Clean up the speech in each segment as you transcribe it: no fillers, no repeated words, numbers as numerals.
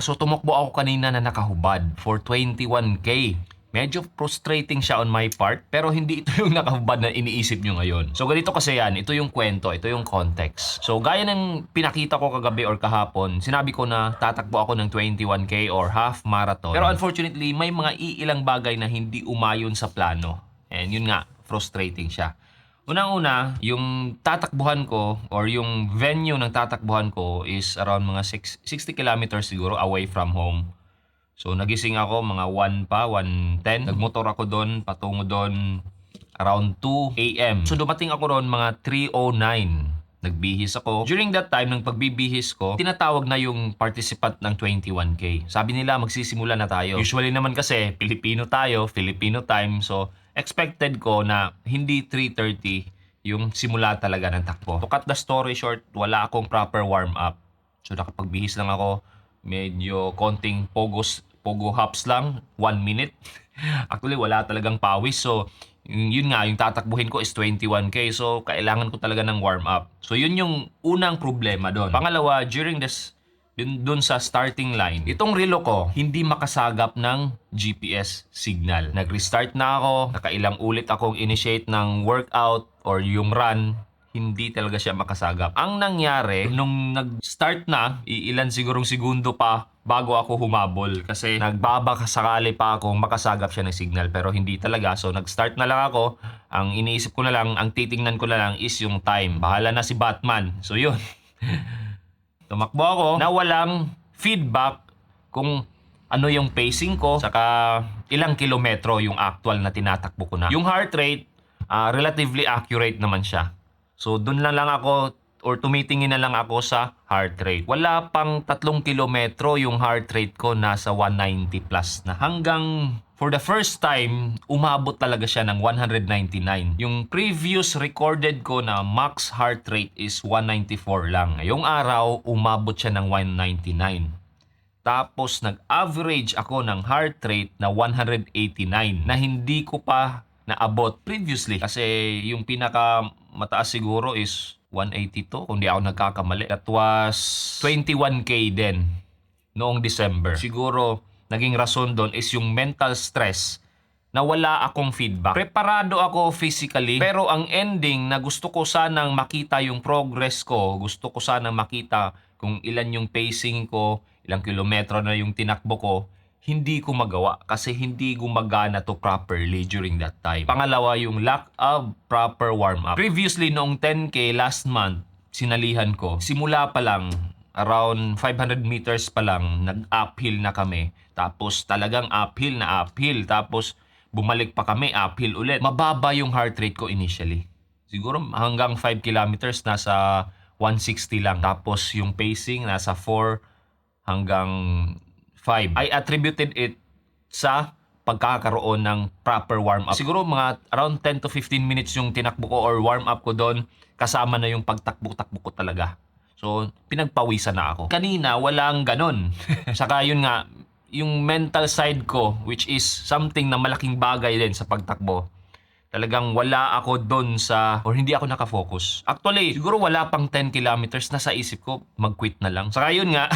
So tumakbo ako kanina na nakahubad for 21K. Medyo frustrating siya on my part, pero hindi ito yung nakahubad na iniisip nyo ngayon. So ganito kasi yan, ito yung kwento, ito yung context. So gaya ng pinakita ko kagabi or kahapon, sinabi ko na tatakbo ako ng 21K or half marathon. Pero unfortunately, may mga iilang bagay na hindi umayon sa plano. And yun nga, frustrating siya. Unang-una, yung tatakbuhan ko or yung venue ng tatakbuhan ko is around mga 60 kilometers siguro away from home. So nagising ako mga 1 pa, 1:10. Nagmotor ako doon, patungo doon around 2 AM. So dumating ako roon mga 3:09. Nagbihis ako. During that time, ng pagbibihis ko, tinatawag na yung participant ng 21K. Sabi nila, magsisimula na tayo. Usually naman kasi, Pilipino tayo, Filipino time. So, expected ko na hindi 3:30 yung simula talaga ng takbo. To cut the story short, wala akong proper warm-up. So, nakapagbihis lang ako. Medyo konting pogo hops lang, 1 minute. Actually, wala talagang pawis. So, yun nga, yung tatakbuhin ko is 21K. So, kailangan ko talaga ng warm-up. So, yun yung unang problema doon. Pangalawa, during this, dun sa starting line, itong relo ko, hindi makasagap ng GPS signal. Nag-restart na ako, nakailang ulit akong initiate ng workout or yung run, hindi talaga siya makasagap. Ang nangyari, nung nag-start na, iilan sigurong segundo pa bago ako humabol. Kasi nagbabaka sakali pa ako makasagap siya ng signal. Pero hindi talaga. So nag-start na lang ako. Ang iniisip ko na lang, ang titingnan ko na lang is yung time. Bahala na si Batman. So yun. Tumakbo ako na walang feedback kung ano yung pacing ko, saka ilang kilometro yung actual na tinatakbo ko na. Yung heart rate, relatively accurate naman siya. So doon lang ako or tumitingin na lang ako sa heart rate. Wala pang 3 kilometro yung heart rate ko nasa 190 plus na. Hanggang for the first time, umabot talaga siya ng 199. Yung previous recorded ko na max heart rate is 194 lang. Ngayong araw, umabot siya ng 199. Tapos nag-average ako ng heart rate na 189 na hindi ko pa naabot previously. Kasi yung pinaka mataas siguro is 182 kung di ako nagkakamali. That was 21K din noong December. Siguro naging rason doon is yung mental stress na wala akong feedback. Preparado ako physically, pero ang ending na gusto ko sanang makita yung progress ko, gusto ko sanang makita kung ilan yung pacing ko, ilang kilometro na yung tinakbo ko, hindi ko magawa kasi hindi gumagana to properly during that time. Pangalawa, yung lack of proper warm-up. Previously, noong 10K last month, sinalihan ko, simula pa lang, around 500 meters pa lang, nag-uphill na kami. Tapos talagang uphill na uphill. Tapos bumalik pa kami, uphill ulit. Mababa yung heart rate ko initially. Siguro hanggang 5 kilometers, nasa 160 lang. Tapos yung pacing, nasa 4 hanggang 5. I attributed it sa pagkakaroon ng proper warm-up. Siguro mga around 10 to 15 minutes yung tinakbo ko or warm-up ko doon, kasama na yung pagtakbo-takbo ko talaga. So, pinagpawisan na ako. Kanina, walang ganon. Saka yun nga, yung mental side ko, which is something na malaking bagay din sa pagtakbo, talagang wala ako doon sa, or hindi ako nakafocus. Actually, siguro wala pang 10 kilometers na sa isip ko, mag-quit na lang. Saka yun nga,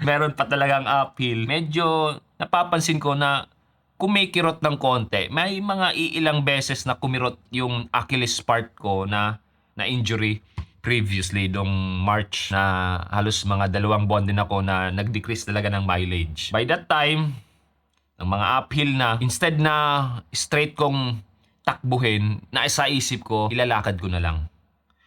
meron pa talagang uphill. Medyo napapansin ko na kumikirot ng konti. May mga iilang beses na kumirot yung Achilles part ko na injury previously dong March na halos mga 2 buwan din ako na nag-decrease talaga ng mileage. By that time, ng mga uphill na, instead na straight kong takbuhin, na sa isip ko, ilalakad ko na lang.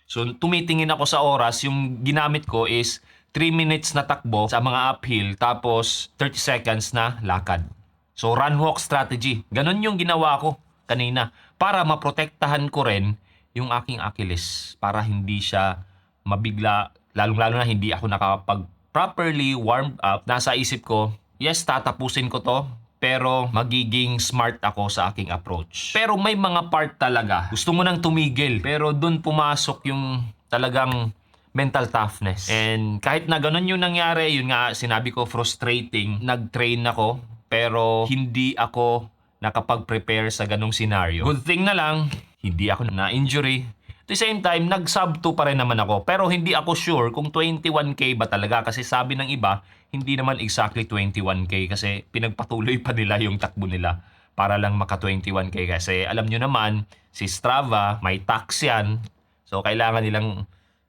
So, tumitingin ako sa oras, yung ginamit ko is 3 minutes na takbo sa mga uphill, tapos 30 seconds na lakad. So, run-walk strategy. Ganon yung ginawa ko kanina para maprotektahan ko rin yung aking Achilles para hindi siya mabigla, lalong-lalo na hindi ako nakapag properly warmed up. Nasa isip ko, yes, tatapusin ko to, pero magiging smart ako sa aking approach. Pero may mga part talaga, gusto mo nang tumigil, pero dun pumasok yung talagang mental toughness. And kahit na ganun yung nangyari, yun nga sinabi ko, frustrating. Nag-train ako, pero hindi ako nakapag-prepare sa ganung scenario. Good thing na lang, hindi ako na-injury. At the same time, nag-sub 2 pa rin naman ako. Pero hindi ako sure kung 21K ba talaga. Kasi sabi ng iba, hindi naman exactly 21K kasi pinagpatuloy pa nila yung takbo nila para lang maka 21K. Kasi alam nyo naman, si Strava, may tax yan. So, kailangan nilang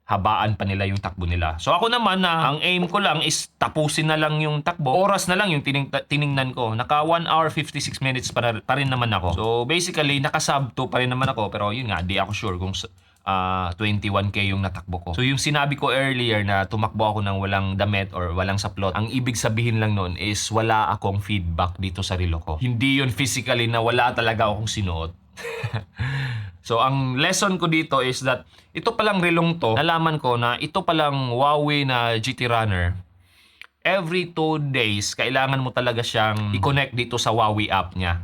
habaan pa nila yung takbo nila. So ako naman na ang aim ko lang is tapusin na lang yung takbo. Oras na lang yung tiningnan ko. Naka 1 hour 56 minutes pa rin naman ako. So basically naka-sub 2 pa rin naman ako, pero yun nga, di ako sure kung 21K yung natakbo ko. So yung sinabi ko earlier na tumakbo ako ng walang damit or walang saplot, ang ibig sabihin lang nun is wala akong feedback dito sa relo ko. Hindi yun physically na wala talaga akong sinuot. So ang lesson ko dito is that ito palang relong to, nalaman ko na ito palang Huawei na GT Runner. Every 2 days, kailangan mo talaga siyang i-connect dito sa Huawei app niya.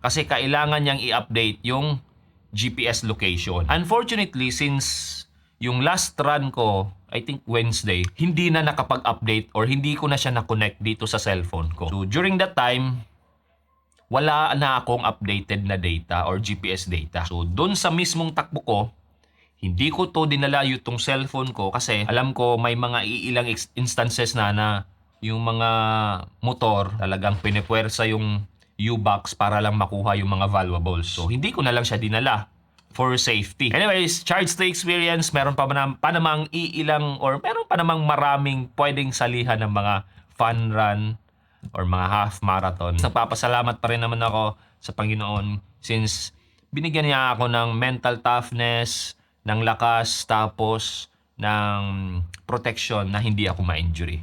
Kasi kailangan niyang i-update yung GPS location. Unfortunately, since yung last run ko, I think Wednesday, hindi na nakapag-update or hindi ko na siya na-connect dito sa cellphone ko. So during that time, wala na akong updated na data or GPS data. So, doon sa mismong takbo ko, hindi ko to dinala yung cellphone ko kasi alam ko may mga iilang instances na yung mga motor talagang pinipwersa yung U-box para lang makuha yung mga valuables. So, hindi ko na lang siya dinala for safety. Anyways, charge to experience, meron pa namang iilang or meron pa namang maraming pwedeng salihan ng mga fun run or mga half marathon. Nagpapasalamat pa rin naman ako sa Panginoon since binigyan niya ako ng mental toughness, ng lakas, tapos ng protection na hindi ako ma-injury.